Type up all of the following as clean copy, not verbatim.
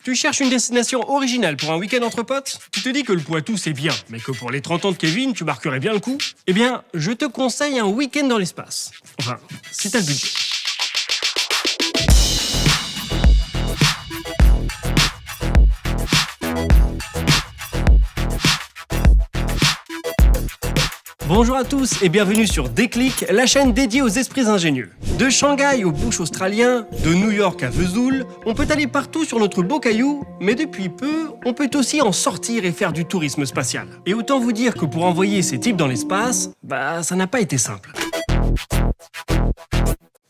Tu cherches une destination originale pour un week-end entre potes? Tu te dis que le Poitou c'est bien, mais que pour les 30 ans de Kevin, tu marquerais bien le coup? Eh bien, je te conseille un week-end dans l'espace. Enfin, si t'as le budget. Bonjour à tous et bienvenue sur Déclic, la chaîne dédiée aux esprits ingénieux. De Shanghai au bush australien, de New York à Vesoul, on peut aller partout sur notre beau caillou, mais depuis peu, on peut aussi en sortir et faire du tourisme spatial. Et autant vous dire que pour envoyer ces types dans l'espace, ça n'a pas été simple.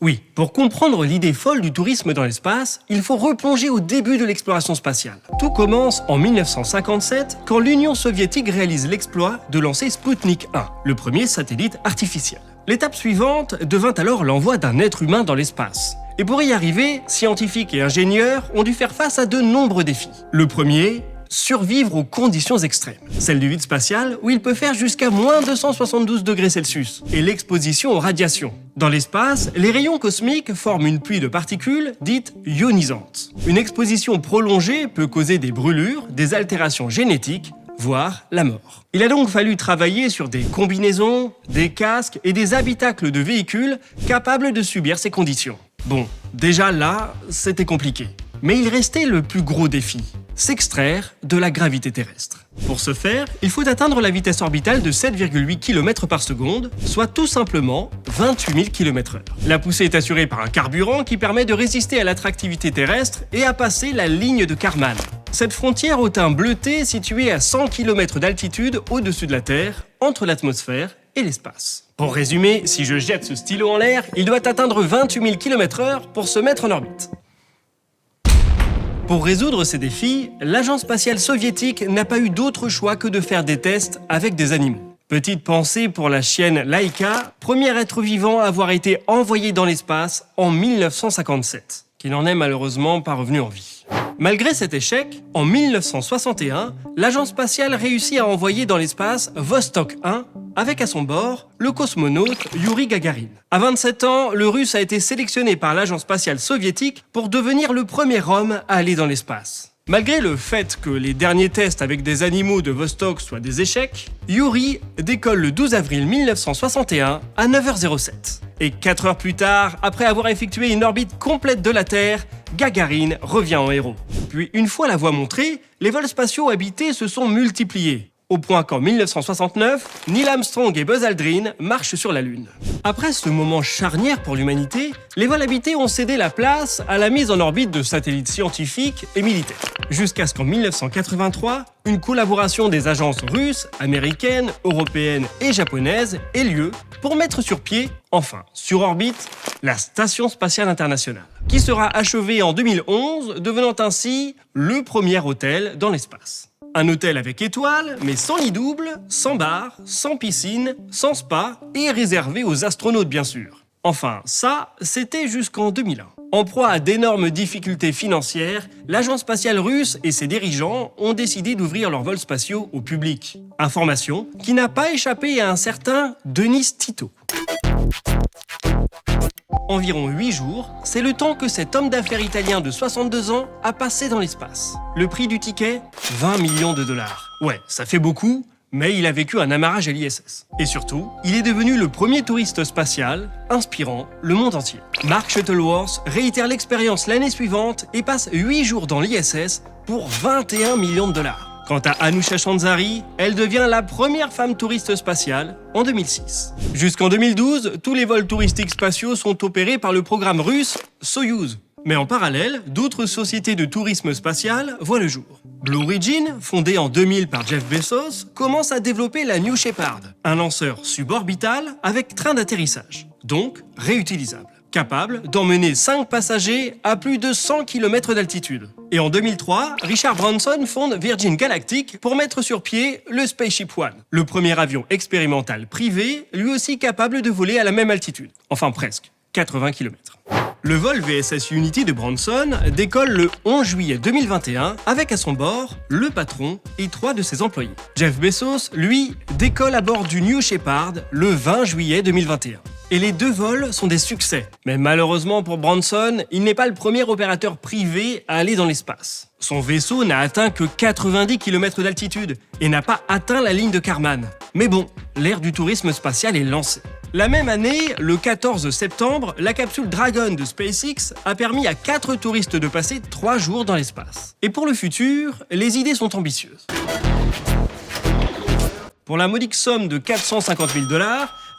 Oui, pour comprendre l'idée folle du tourisme dans l'espace, il faut replonger au début de l'exploration spatiale. Tout commence en 1957, quand l'Union soviétique réalise l'exploit de lancer Sputnik 1, le premier satellite artificiel. L'étape suivante devint alors l'envoi d'un être humain dans l'espace. Et pour y arriver, scientifiques et ingénieurs ont dû faire face à de nombreux défis. Le premier, survivre aux conditions extrêmes. Celle du vide spatial, où il peut faire jusqu'à moins 272 degrés Celsius, et l'exposition aux radiations. Dans l'espace, les rayons cosmiques forment une pluie de particules dites ionisantes. Une exposition prolongée peut causer des brûlures, des altérations génétiques, voire la mort. Il a donc fallu travailler sur des combinaisons, des casques et des habitacles de véhicules capables de subir ces conditions. Bon, déjà là, c'était compliqué. Mais il restait le plus gros défi, s'extraire de la gravité terrestre. Pour ce faire, il faut atteindre la vitesse orbitale de 7,8 km par seconde, soit tout simplement 28 000 km/h. La poussée est assurée par un carburant qui permet de résister à l'attractivité terrestre et à passer la ligne de Kármán. Cette frontière au teint bleuté située à 100 km d'altitude au-dessus de la Terre, entre l'atmosphère et l'espace. Pour résumer, si je jette ce stylo en l'air, il doit atteindre 28 000 km/h pour se mettre en orbite. Pour résoudre ces défis, l'agence spatiale soviétique n'a pas eu d'autre choix que de faire des tests avec des animaux. Petite pensée pour la chienne Laika, premier être vivant à avoir été envoyé dans l'espace en 1957, qui n'en est malheureusement pas revenu en vie. Malgré cet échec, en 1961, l'agence spatiale réussit à envoyer dans l'espace Vostok 1 avec à son bord le cosmonaute Youri Gagarin. À 27 ans, le Russe a été sélectionné par l'agence spatiale soviétique pour devenir le premier homme à aller dans l'espace. Malgré le fait que les derniers tests avec des animaux de Vostok soient des échecs, Youri décolle le 12 avril 1961 à 9h07. Et 4 heures plus tard, après avoir effectué une orbite complète de la Terre, Gagarin revient en héros. Puis, une fois la voie montrée, les vols spatiaux habités se sont multipliés, au point qu'en 1969, Neil Armstrong et Buzz Aldrin marchent sur la Lune. Après ce moment charnière pour l'humanité, les vols habités ont cédé la place à la mise en orbite de satellites scientifiques et militaires. Jusqu'à ce qu'en 1983, une collaboration des agences russes, américaines, européennes et japonaises ait lieu pour mettre sur pied, enfin sur orbite, la Station spatiale internationale, qui sera achevée en 2011, devenant ainsi le premier hôtel dans l'espace. Un hôtel avec étoiles, mais sans lit double, sans bar, sans piscine, sans spa et réservé aux astronautes bien sûr. Enfin, ça, c'était jusqu'en 2001. En proie à d'énormes difficultés financières, l'agence spatiale russe et ses dirigeants ont décidé d'ouvrir leurs vols spatiaux au public. Information qui n'a pas échappé à un certain Denis Tito. Environ 8 jours, c'est le temps que cet homme d'affaires italien de 62 ans a passé dans l'espace. Le prix du ticket, 20 millions de dollars. Ouais, ça fait beaucoup, mais il a vécu un amarrage à l'ISS. Et surtout, il est devenu le premier touriste spatial, inspirant le monde entier. Mark Shuttleworth réitère l'expérience l'année suivante et passe 8 jours dans l'ISS pour 21 millions de dollars. Quant à Anoushka Chandzari, elle devient la première femme touriste spatiale en 2006. Jusqu'en 2012, tous les vols touristiques spatiaux sont opérés par le programme russe Soyouz. Mais en parallèle, d'autres sociétés de tourisme spatial voient le jour. Blue Origin, fondée en 2000 par Jeff Bezos, commence à développer la New Shepard, un lanceur suborbital avec train d'atterrissage, donc réutilisable, capable d'emmener 5 passagers à plus de 100 km d'altitude. Et en 2003, Richard Branson fonde Virgin Galactic pour mettre sur pied le Spaceship One, le premier avion expérimental privé, lui aussi capable de voler à la même altitude. Enfin presque, 80 km. Le vol VSS Unity de Branson décolle le 11 juillet 2021 avec à son bord le patron et 3 de ses employés. Jeff Bezos, lui, décolle à bord du New Shepard le 20 juillet 2021. et les 2 vols sont des succès. Mais malheureusement pour Branson, il n'est pas le premier opérateur privé à aller dans l'espace. Son vaisseau n'a atteint que 90 km d'altitude et n'a pas atteint la ligne de Kármán. Mais bon, l'ère du tourisme spatial est lancée. La même année, le 14 septembre, la capsule Dragon de SpaceX a permis à 4 touristes de passer 3 jours dans l'espace. Et pour le futur, les idées sont ambitieuses. Pour la modique somme de 450 000 $,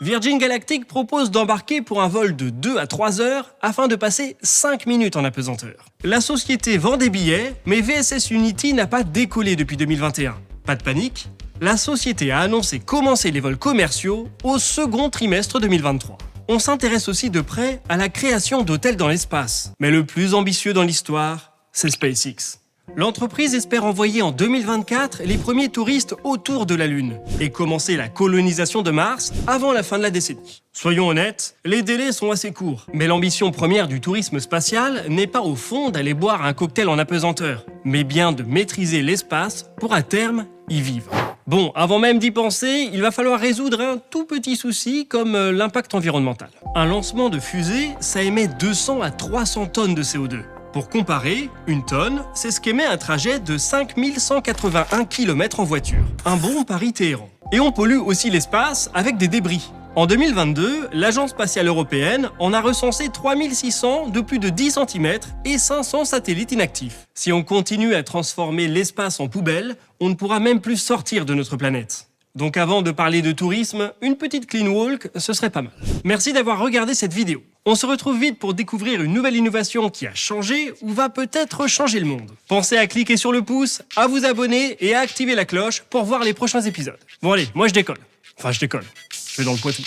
Virgin Galactic propose d'embarquer pour un vol de 2 à 3 heures afin de passer 5 minutes en apesanteur. La société vend des billets, mais VSS Unity n'a pas décollé depuis 2021. Pas de panique, la société a annoncé commencer les vols commerciaux au second trimestre 2023. On s'intéresse aussi de près à la création d'hôtels dans l'espace. Mais le plus ambitieux dans l'histoire, c'est SpaceX. L'entreprise espère envoyer en 2024 les premiers touristes autour de la Lune et commencer la colonisation de Mars avant la fin de la décennie. Soyons honnêtes, les délais sont assez courts, mais l'ambition première du tourisme spatial n'est pas au fond d'aller boire un cocktail en apesanteur, mais bien de maîtriser l'espace pour à terme y vivre. Bon, avant même d'y penser, il va falloir résoudre un tout petit souci comme l'impact environnemental. Un lancement de fusée, ça émet 200 à 300 tonnes de CO2. Pour comparer, une tonne, c'est ce qu'émet un trajet de 5181 km en voiture. Un bon Paris-Téhéran. Et on pollue aussi l'espace avec des débris. En 2022, l'Agence spatiale européenne en a recensé 3600 de plus de 10 cm et 500 satellites inactifs. Si on continue à transformer l'espace en poubelle, on ne pourra même plus sortir de notre planète. Donc avant de parler de tourisme, une petite clean walk, ce serait pas mal. Merci d'avoir regardé cette vidéo. On se retrouve vite pour découvrir une nouvelle innovation qui a changé ou va peut-être changer le monde. Pensez à cliquer sur le pouce, à vous abonner et à activer la cloche pour voir les prochains épisodes. Bon allez, moi je décolle. Enfin je décolle, je vais dans le Poitou.